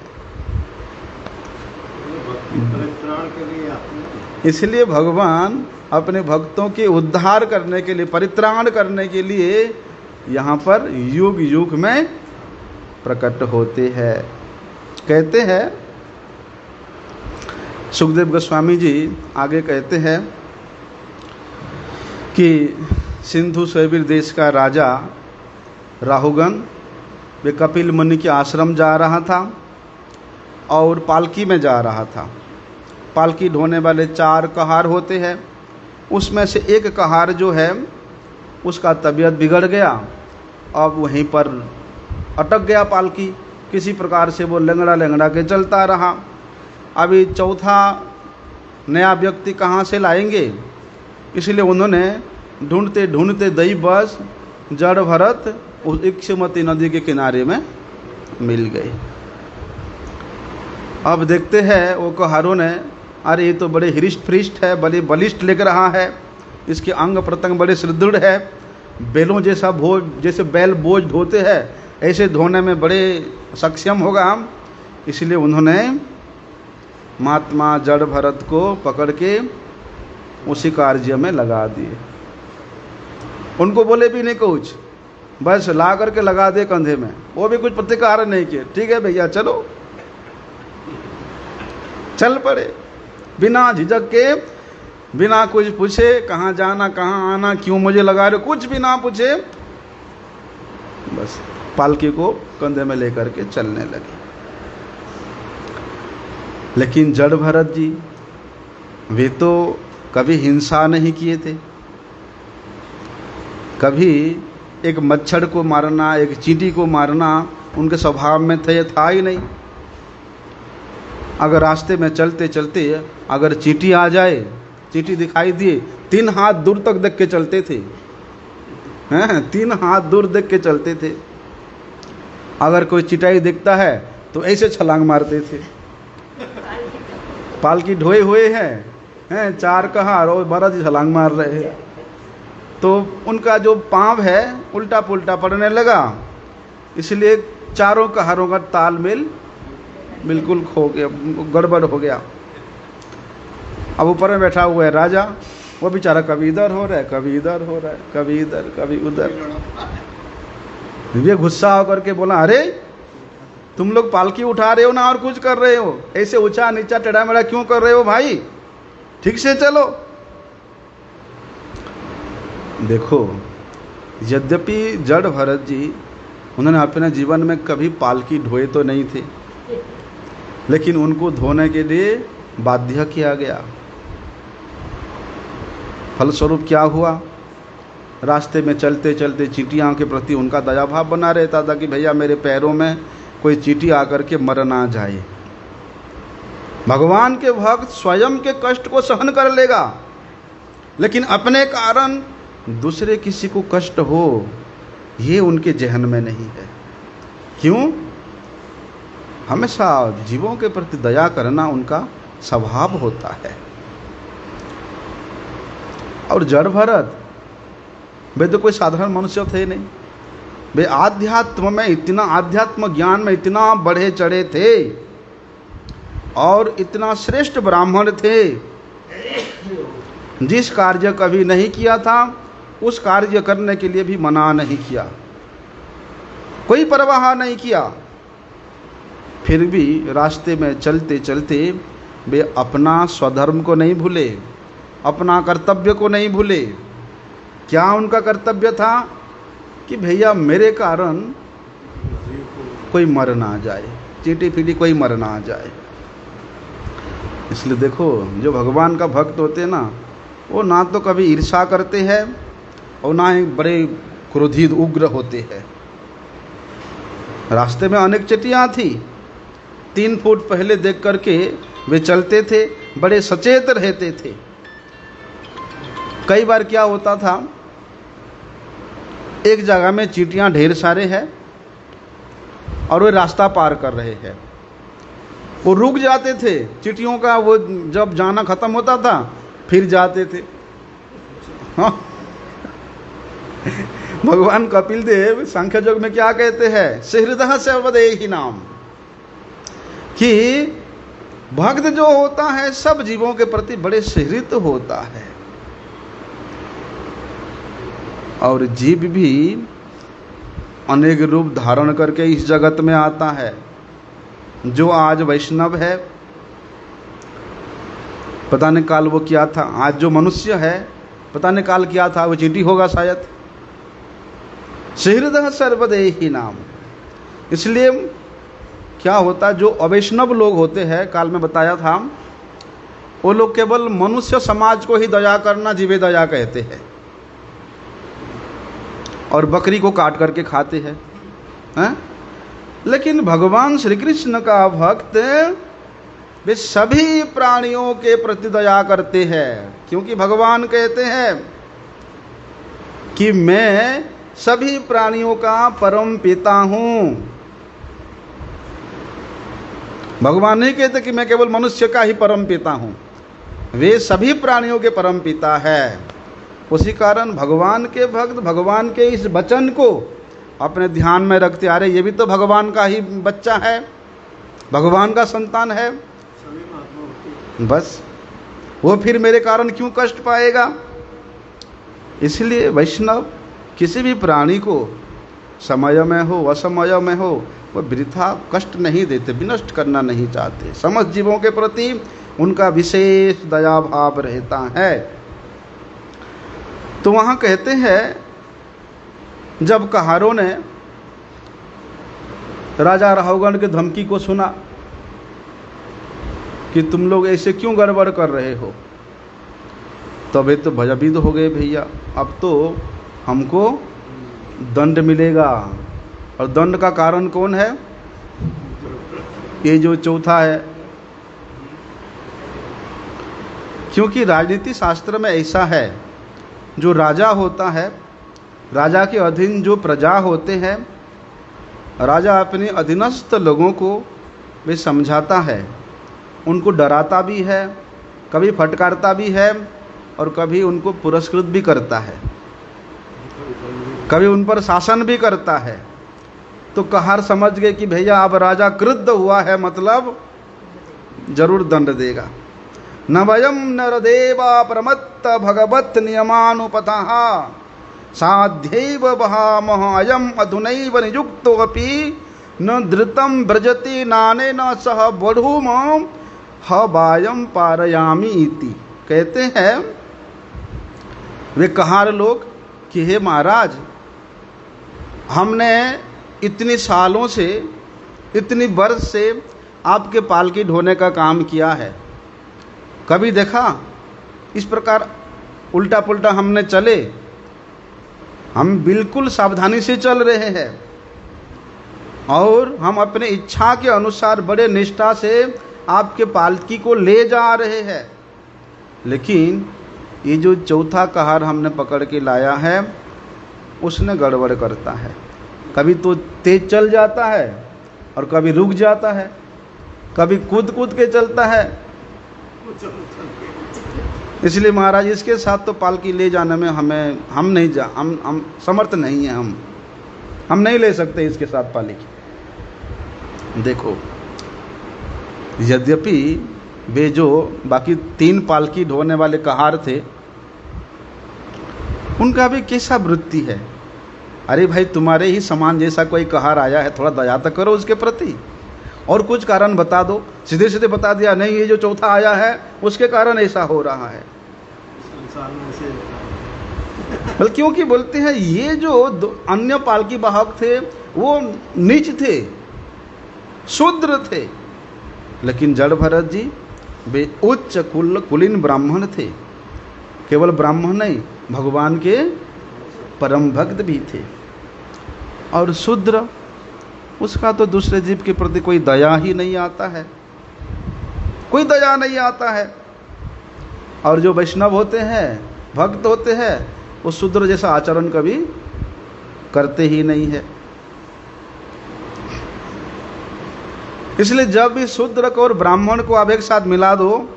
Speaker 1: इसलिए भगवान अपने भक्तों के उद्धार करने के लिए, परित्राण करने के लिए यहाँ पर युग युग में प्रकट होते हैं। कहते हैं सुखदेव गोस्वामी जी आगे कहते हैं कि सिंधु शैवीर देश का राजा राहुगण वे कपिल मुनि के आश्रम जा रहा था और पालकी में जा रहा था। पालकी ढोने वाले 4 कहार होते हैं, उसमें से एक कहार जो है उसका तबीयत बिगड़ गया। अब वहीं पर अटक गया पालकी, किसी प्रकार से वो लंगड़ा के चलता रहा। अभी चौथा नया व्यक्ति कहाँ से लाएंगे, इसलिए उन्होंने ढूंढते ढूंढते दई बस जड़ भरत उस इक्षुमती नदी के किनारे में मिल गए। अब देखते हैं वो कहारों ने, अरे ये तो बड़े हृष्ट पृष्ठ है, बड़े बलिष्ठ लग रहा है, इसके अंग प्रत्यंग बड़े सुदृढ़ है, बैलों जैसा जैसे बैल बोझ ढोते हैं ऐसे धोने में बड़े सक्षम होगा। इसलिए उन्होंने महात्मा जड़ भरत को पकड़ के उसी कार्य में लगा दिए। उनको बोले भी नहीं कुछ, बस ला करके लगा दे कंधे में, वो भी कुछ प्रतिकार नहीं किए। ठीक है भैया चलो, चल पड़े बिना झिझक के, बिना कुछ पूछे कहाँ जाना कहाँ आना, क्यों मुझे लगा रहे हो, कुछ भी ना पूछे, बस पालकी को कंधे में लेकर के चलने लगे। लेकिन जड़ भरत जी वे तो कभी हिंसा नहीं किए थे, कभी एक मच्छर को मारना, एक चींटी को मारना उनके स्वभाव में था ही नहीं। अगर रास्ते में चलते चलते अगर चींटी आ जाए, चींटी दिखाई दिए, 3 हाथ दूर तक देख के चलते थे, हैं 3 हाथ दूर देख के चलते थे। अगर कोई चिटाई दिखता है तो ऐसे छलांग मारते थे। पालकी ढोए हुए हैं 4 कहार और 12 छलांग मार रहे हैं, तो उनका जो पाँव है उल्टा पुल्टा पड़ने लगा, इसलिए चारों कहारों का तालमेल बिल्कुल खो गया, गड़बड़ हो गया। अब ऊपर में बैठा हुआ है राजा, वो बेचारा कभी इधर हो रहा है, कभी इधर हो रहा है, कभी इधर कभी उधर। ये गुस्सा होकर के बोला, अरे तुम लोग पालकी उठा रहे हो ना और कुछ कर रहे हो, ऐसे ऊंचा नीचा टेढ़ा मेढ़ा क्यों कर रहे हो भाई, ठीक से चलो। देखो, यद्यपि जड़ भरत जी उन्होंने अपने जीवन में कभी पालकी ढोए तो नहीं थे, लेकिन उनको धोने के लिए बाध्य किया गया। फलस्वरूप क्या हुआ, रास्ते में चलते चलते चींटियों के प्रति उनका दया भाव बना रहता था कि भैया मेरे पैरों में कोई चींटी आकर के मर ना जाए। भगवान के भक्त स्वयं के कष्ट को सहन कर लेगा, लेकिन अपने कारण दूसरे किसी को कष्ट हो ये उनके जहन में नहीं है। क्यों? हमेशा जीवों के प्रति दया करना उनका स्वभाव होता है। और जड़ भरत वे तो कोई साधारण मनुष्य थे नहीं, वे आध्यात्म ज्ञान में इतना बढ़े चढ़े थे और इतना श्रेष्ठ ब्राह्मण थे, जिस कार्य कभी नहीं किया था उस कार्य करने के लिए भी मना नहीं किया, कोई परवाह नहीं किया। फिर भी रास्ते में चलते चलते वे अपना स्वधर्म को नहीं भूले, अपना कर्तव्य को नहीं भूले। क्या उनका कर्तव्य था कि भैया मेरे कारण कोई मर ना जाए, चींटी फीटी कोई मर ना जाए। इसलिए देखो, जो भगवान का भक्त होते हैं ना, वो ना तो कभी ईर्ष्या करते हैं और ना ही बड़े क्रोधित उग्र होते हैं। रास्ते में अनेक चींटियां थी, 3 फुट पहले देख करके वे चलते थे, बड़े सचेत रहते थे। कई बार क्या होता था, एक जगह में चींटियां ढेर सारे हैं और वे रास्ता पार कर रहे हैं, वो रुक जाते थे। चींटियों का वो जब जाना खत्म होता था फिर जाते थे। हाँ। भगवान कपिल देव सांख्य योग में क्या कहते हैं, सहृदः सर्वदेहि नाम, कि भक्त जो होता है सब जीवों के प्रति बड़े सहृद होता है। और जीव भी अनेक रूप धारण करके इस जगत में आता है। जो आज वैष्णव है, पता नहीं काल वो क्या था, आज जो मनुष्य है पता नहीं काल क्या था, वो चींटी होगा शायद। सहृदः सर्वदेहि नाम। इसलिए क्या होता, जो अवैष्णव लोग होते हैं, काल में बताया था, वो लोग केवल मनुष्य समाज को ही दया करना जीवे दया कहते हैं और बकरी को काट करके खाते हैं। लेकिन भगवान श्री कृष्ण का भक्त वे सभी प्राणियों के प्रति दया करते हैं, क्योंकि भगवान कहते हैं कि मैं सभी प्राणियों का परम पिता हूं। भगवान नहीं कहते कि मैं केवल मनुष्य का ही परम पिता हूं, वे सभी प्राणियों के परम पिता है। उसी कारण भगवान के भक्त भगवान के इस वचन को अपने ध्यान में रखते आ रहे, ये भी तो भगवान का ही बच्चा है, भगवान का संतान है। बस वो फिर मेरे कारण क्यों कष्ट पाएगा। इसलिए वैष्णव किसी भी प्राणी को समय में हो असमय में हो वह वृथा कष्ट नहीं देते, विनष्ट करना नहीं चाहते। समस्त जीवों के प्रति उनका विशेष दया भाव रहता है। तो वहाँ कहते हैं, जब कहारों ने राजा राहुगण की धमकी को सुना कि तुम लोग ऐसे क्यों गड़बड़ कर रहे हो, तबे तो भयभीत हो गए, भैया अब तो हमको दंड मिलेगा। और दंड का कारण कौन है? ये जो चौथा है। क्योंकि राजनीति शास्त्र में ऐसा है, जो राजा होता है, राजा के अधीन जो प्रजा होते हैं, राजा अपने अधीनस्थ लोगों को वे समझाता है, उनको डराता भी है, कभी फटकारता भी है और कभी उनको पुरस्कृत भी करता है, कभी उन पर शासन भी करता है। तो कहार समझ गए कि भैया अब राजा क्रुद्ध हुआ है, मतलब जरूर दंड देगा। न वयम नरदेवा प्रमत्त भगवत नियमानुपतः साध्यैव वहामः अयम अधुनैव नियुक्तोऽपि न धृतं व्रजति नानेन सह बढूम हवायम पारयामि इति। कहते हैं वे कहार लोग कि हे महाराज, हमने इतने सालों से, इतनी वर्ष से आपके पालकी ढोने का काम किया है, कभी देखा इस प्रकार उल्टा पुल्टा हमने चले? हम बिल्कुल सावधानी से चल रहे हैं और हम अपने इच्छा के अनुसार बड़े निष्ठा से आपके पालकी को ले जा रहे हैं। लेकिन ये जो चौथा कहार हमने पकड़ के लाया है, उसने गड़बड़ करता है। कभी तो तेज चल जाता है और कभी रुक जाता है, कभी कूद कूद के चलता है। इसलिए महाराज इसके साथ तो पालकी ले जाने में हम समर्थ नहीं है, हम नहीं ले सकते इसके साथ पालकी। देखो, यद्यपि वे जो बाकी 3 पालकी ढोने वाले कहार थे, उनका भी कैसा वृत्ति है। अरे भाई, तुम्हारे ही समान जैसा कोई कहार आया है, थोड़ा दया तो करो उसके प्रति, और कुछ कारण बता दो। सीधे सीधे बता दिया नहीं ये जो चौथा आया है उसके कारण ऐसा हो रहा है। बल्कि क्योंकि बोलते हैं ये जो अन्य पालकी वाहक थे वो नीच थे, शूद्र थे, लेकिन जड़ भरत जी वे उच्च कुलीन ब्राह्मण थे। केवल ब्राह्मण नहीं, भगवान के परम भक्त भी थे। और शूद्र, उसका तो दूसरे जीव के प्रति कोई दया ही नहीं आता है, कोई दया नहीं आता है। और जो वैष्णव होते हैं, भक्त होते हैं, वो शूद्र जैसा आचरण कभी करते ही नहीं है। इसलिए जब भी शूद्र को और ब्राह्मण को आप एक साथ मिला दो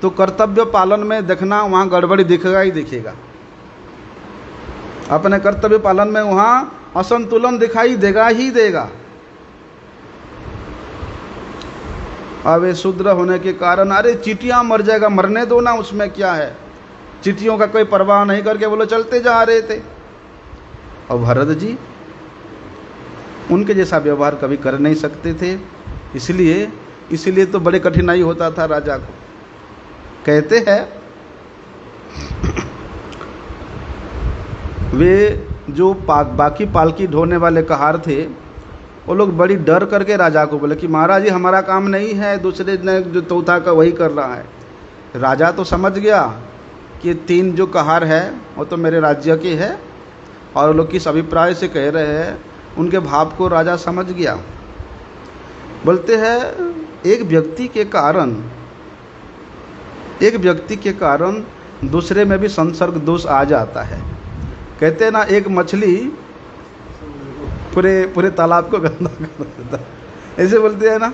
Speaker 1: तो कर्तव्य पालन में देखना वहाँ गड़बड़ी दिखेगा ही दिखेगा। अपने कर्तव्य पालन में वहाँ असंतुलन दिखाई देगा ही देगा। अब ये शूद्र होने के कारण, अरे चींटियाँ मर जाएगा, मरने दो ना, उसमें क्या है। चींटियों का कोई परवाह नहीं करके वो लोग चलते जा रहे थे। और भरत जी उनके जैसा व्यवहार कभी कर नहीं सकते थे, इसलिए तो बड़े कठिनाई होता था राजा को। कहते हैं वे जो बाकी पालकी ढोने वाले कहार थे, वो लोग बड़ी डर करके राजा को बोले कि महाराज जी हमारा काम नहीं है, दूसरे ने जो चौथा का वही कर रहा है। राजा तो समझ गया कि 3 जो कहार है वो तो मेरे राज्य के है, और लोग किस अभिप्राय से कह रहे हैं उनके भाव को राजा समझ गया। बोलते हैं एक व्यक्ति के कारण दूसरे में भी संसर्ग दोष आ जाता है। कहते हैं ना, एक मछली पूरे तालाब को गंदा कर देता है, ऐसे बोलते हैं ना।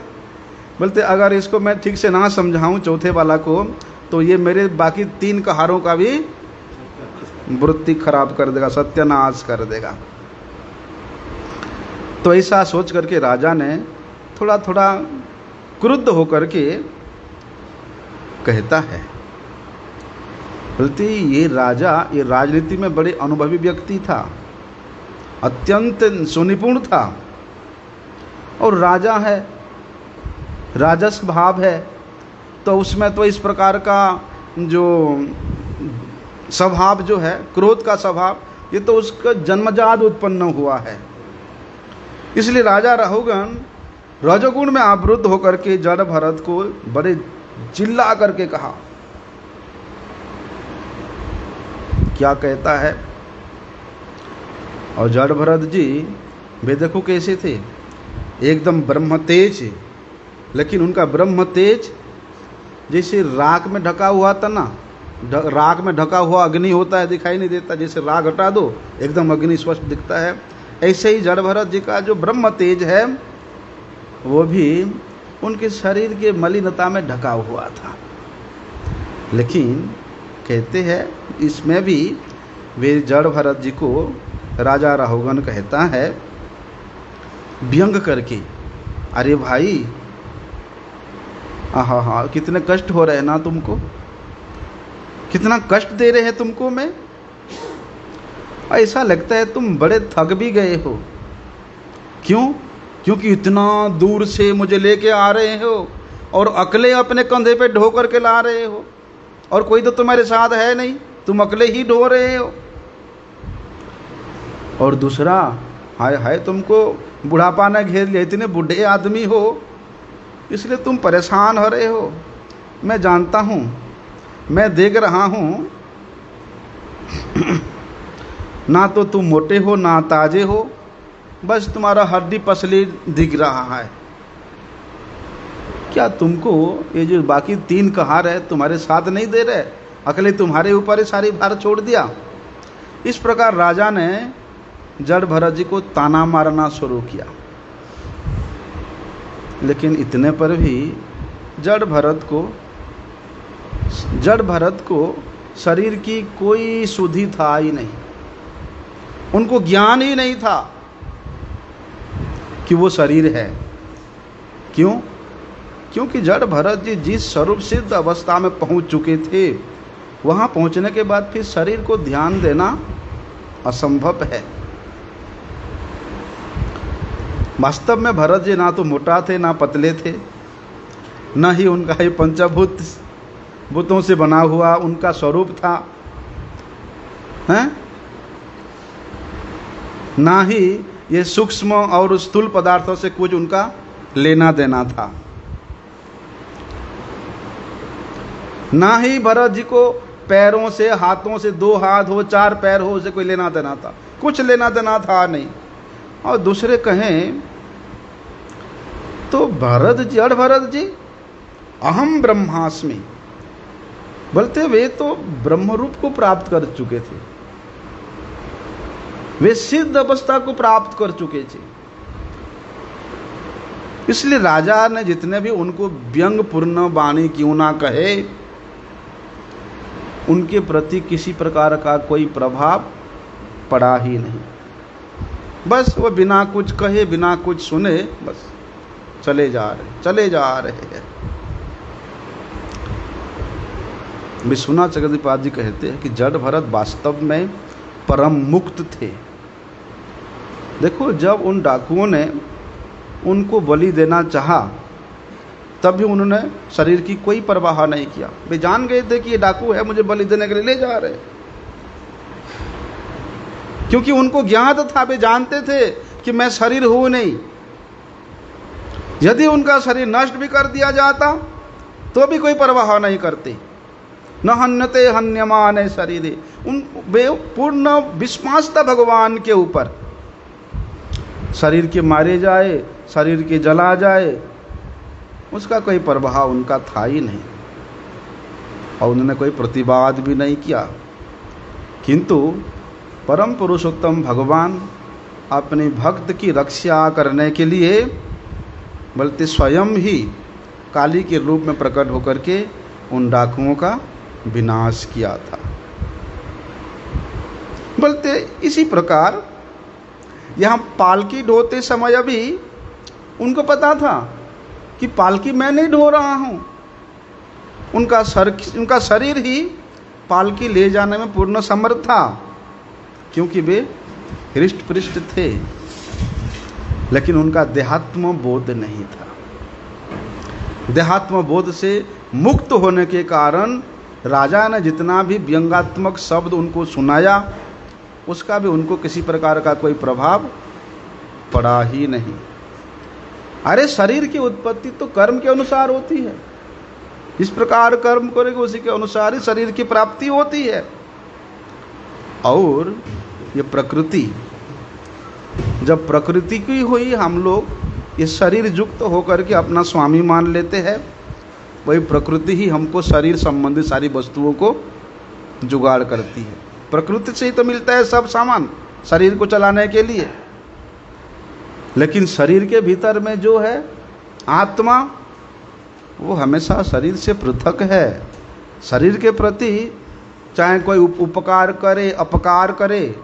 Speaker 1: बोलते अगर इसको मैं ठीक से ना समझाऊं चौथे वाला को, तो ये मेरे बाकी 3 कहारों का भी वृत्ति खराब कर देगा, सत्यानाश कर देगा। तो ऐसा सोच करके राजा ने थोड़ा थोड़ा क्रुद्ध होकर के कहता है, बोलते ये राजा, ये राजनीति में बड़े अनुभवी व्यक्ति था, अत्यंत सुनिपुण था, और राजा है, राजस भाव है, तो उसमें तो इस प्रकार का जो स्वभाव जो है, क्रोध का स्वभाव, ये तो उसका जन्मजात उत्पन्न हुआ है। इसलिए राजा रहुगण रजोगुण में आवृत्त होकर के जड़ भरत को बड़े चिल्ला करके कहा। क्या कहता है? और जड़ भरत जी वे देखो कैसे थे, एकदम ब्रह्म तेज, लेकिन उनका ब्रह्म तेज जैसे राख में ढका हुआ था ना, राख में ढका हुआ अग्नि होता है, दिखाई नहीं देता, जैसे राख हटा दो एकदम अग्नि स्पष्ट दिखता है, ऐसे ही जड़ भरत जी का जो ब्रह्म तेज है वो भी उनके शरीर के मलिनता में ढका हुआ था। लेकिन कहते हैं इसमें भी वे जड़ भरत जी को राजा रहुगण कहता है व्यंग करके, अरे भाई आहा कितने कष्ट हो रहे हैं ना तुमको, कितना कष्ट दे रहे हैं तुमको मैं, ऐसा लगता है तुम बड़े थक भी गए हो। क्यों? क्योंकि इतना दूर से मुझे लेके आ रहे हो और अकेले अपने कंधे पे ढो करके ला रहे हो, और कोई तो तुम्हारे साथ है नहीं, तुम अकेले ही ढो रहे हो। और दूसरा, हाय हाय तुमको बुढ़ापा ने घेर लिया, इतने बूढ़े आदमी हो इसलिए तुम परेशान हो रहे हो। मैं जानता हूँ, मैं देख रहा हूँ ना तो तुम मोटे हो ना ताजे हो, बस तुम्हारा हड्डी पसली दिख रहा है। क्या तुमको ये जो बाकी 3 कहार है तुम्हारे साथ नहीं दे रहे, अकेले तुम्हारे ऊपर ही सारी भार छोड़ दिया। इस प्रकार राजा ने जड़ भरत जी को ताना मारना शुरू किया, लेकिन इतने पर भी जड़ भरत को शरीर की कोई सुधि था ही नहीं, उनको ज्ञान ही नहीं था कि वो शरीर है। क्यों? क्योंकि जड़ भरत जी जिस स्वरूप सिद्ध अवस्था में पहुंच चुके थे, वहां पहुंचने के बाद फिर शरीर को ध्यान देना असंभव है। वास्तव में भरत जी ना तो मोटा थे ना पतले थे, न ही उनका ये भूतों से बना हुआ उनका स्वरूप था, हैं? ना ही ये सूक्ष्म और स्थूल पदार्थों से कुछ उनका लेना देना था, ना ही भरत जी को पैरों से, हाथों से, 2 हाथ हो 4 पैर हो उसे कोई लेना देना था, कुछ लेना देना था नहीं। और दूसरे कहें तो जड़ भरत जी अहम ब्रह्मास्मि बोलते, वे तो ब्रह्म रूप को प्राप्त कर चुके थे, वे सिद्ध अवस्था को प्राप्त कर चुके थे। इसलिए राजा ने जितने भी उनको व्यंगपूर्ण वाणी क्यों ना कहे, उनके प्रति किसी प्रकार का कोई प्रभाव पड़ा ही नहीं। बस वो बिना कुछ कहे, बिना कुछ सुने, बस चले जा रहे हैं। विश्वनाथ चक्रवर्ती जी कहते हैं कि जड़ भरत वास्तव में परम मुक्त थे। देखो, जब उन डाकुओं ने उनको बलि देना चाहा, तब भी उन्होंने शरीर की कोई परवाह नहीं किया। वे जान गए थे कि ये डाकू है, मुझे बलि देने के लिए ले जा रहे, क्योंकि उनको ज्ञात था, वे जानते थे कि मैं शरीर हूं नहीं। यदि उनका शरीर नष्ट भी कर दिया जाता तो भी कोई परवाह नहीं करते। न हन्यते हन्यमाने शरीरे, वे पूर्ण विश्वास था भगवान के ऊपर। शरीर के मारे जाए, शरीर के जला जाए, उसका कोई प्रभाव उनका था ही नहीं, और उन्होंने कोई प्रतिवाद भी नहीं किया। किंतु परम पुरुषोत्तम भगवान अपने भक्त की रक्षा करने के लिए बल्कि स्वयं ही काली के रूप में प्रकट होकर के उन डाकुओं का विनाश किया था। बोलते इसी प्रकार यहाँ पालकी ढोते समय भी उनको पता था कि पालकी मैं नहीं ढो रहा हूँ, उनका शरीर ही पालकी ले जाने में पूर्ण समर्थ था, क्योंकि वे हृष्ट पृष्ठ थे, लेकिन उनका देहात्म बोध नहीं था। देहात्म बोध से मुक्त होने के कारण राजा ने जितना भी व्यंग्यात्मक शब्द उनको सुनाया, उसका भी उनको किसी प्रकार का कोई प्रभाव पड़ा ही नहीं। अरे शरीर की उत्पत्ति तो कर्म के अनुसार होती है, जिस प्रकार कर्म करेंगे उसी के अनुसार ही शरीर की प्राप्ति होती है। और ये प्रकृति, जब प्रकृति की हुई हम लोग ये शरीर युक्त होकर के अपना स्वामी मान लेते हैं, वही प्रकृति ही हमको शरीर संबंधी सारी वस्तुओं को जुगाड़ करती है। प्रकृति से ही तो मिलता है सब सामान शरीर को चलाने के लिए। लेकिन शरीर के भीतर में जो है आत्मा, वो हमेशा शरीर से पृथक है। शरीर के प्रति चाहे कोई उपकार करे अपकार करे,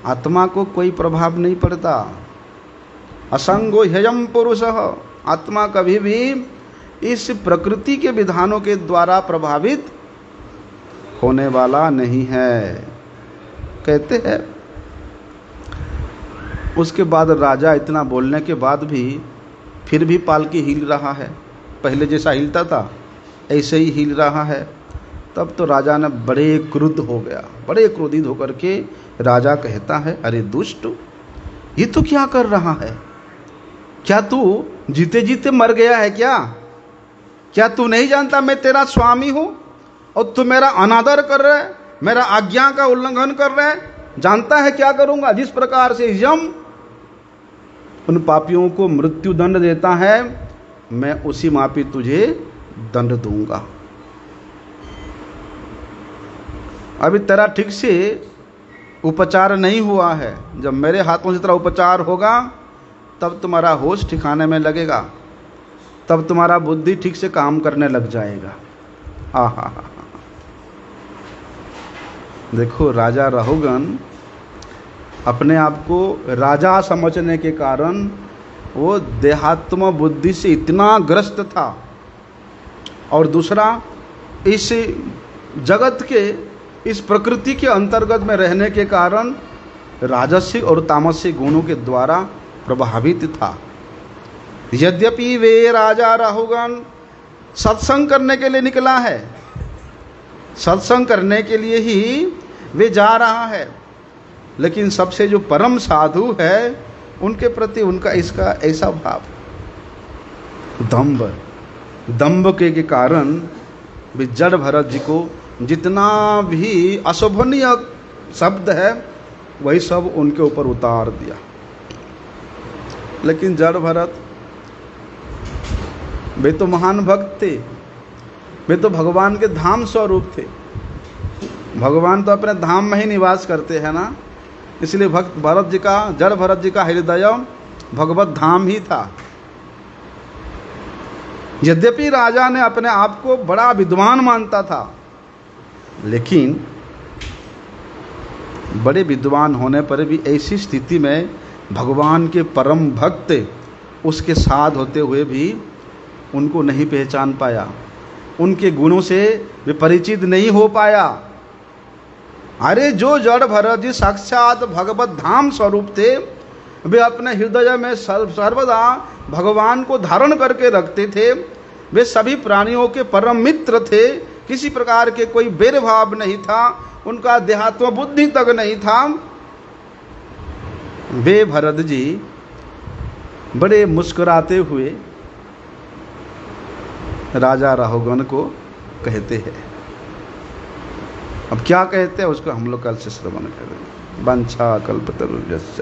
Speaker 1: आत्मा को कोई प्रभाव नहीं पड़ता। असंगो ह्ययम पुरुषः, आत्मा कभी भी इस प्रकृति के विधानों के द्वारा प्रभावित होने वाला नहीं है, कहते हैं। उसके बाद राजा इतना बोलने के बाद भी फिर भी पालकी हिल रहा है, पहले जैसा हिलता था ऐसे ही हिल रहा है। तब तो राजा ने बड़े क्रुद्ध हो गया, बड़े क्रोधित होकर के राजा कहता है, अरे दुष्ट, ये तो क्या कर रहा है? क्या तू जीते जीते मर गया है क्या? क्या तू नहीं जानता मैं तेरा स्वामी हूं और तू मेरा अनादर कर रहा है, मेरा आज्ञा का उल्लंघन कर रहा है? जानता है क्या करूंगा? जिस प्रकार से यम उन पापियों को मृत्यु दंड देता है, मैं उसी मापी तुझे दंड दूंगा। अभी तेरा ठीक से उपचार नहीं हुआ है, जब मेरे हाथों से तेरा उपचार होगा तब तुम्हारा होश ठिकाने में लगेगा, तब तुम्हारा बुद्धि ठीक से काम करने लग जाएगा। आहा, देखो राजा रहुगन अपने आप को राजा समझने के कारण वो देहात्म बुद्धि से इतना ग्रस्त था, और दूसरा इस जगत के इस प्रकृति के अंतर्गत में रहने के कारण राजसिक और तामसिक गुणों के द्वारा प्रभावित था। यद्यपि वे राजा रहुगन सत्संग करने के लिए निकला है, सत्संग करने के लिए ही वे जा रहा है, लेकिन सबसे जो परम साधु है उनके प्रति उनका इसका ऐसा भाव, दंभ के कारण भी जड़ भरत जी को जितना भी अशोभनीय शब्द है वही सब उनके ऊपर उतार दिया। लेकिन जड़ भरत वे तो महान भक्त थे, वे तो भगवान के धाम स्वरूप थे। भगवान तो अपने धाम में ही निवास करते हैं ना, इसलिए भक्त भरत जी का, जड़ भरत जी का हृदय भगवत धाम ही था। यद्यपि राजा ने अपने आप को बड़ा विद्वान मानता था, लेकिन बड़े विद्वान होने पर भी ऐसी स्थिति में भगवान के परम भक्त उसके साथ होते हुए भी उनको नहीं पहचान पाया, उनके गुणों से वे परिचित नहीं हो पाया। अरे जो जड़ भरत जी साक्षात भगवत धाम स्वरूप थे, वे अपने हृदय में सर्वदा भगवान को धारण करके रखते थे, वे सभी प्राणियों के परम मित्र थे, किसी प्रकार के कोई भेदभाव नहीं था, उनका देहात्म बुद्धि तक नहीं था। वे भरत जी बड़े मुस्कुराते हुए राजा रहुगन को कहते हैं। अब क्या कहते हैं उसको हम लोग कल से श्रवण करेंगे। वंशा कल्पतरुभ्यश्च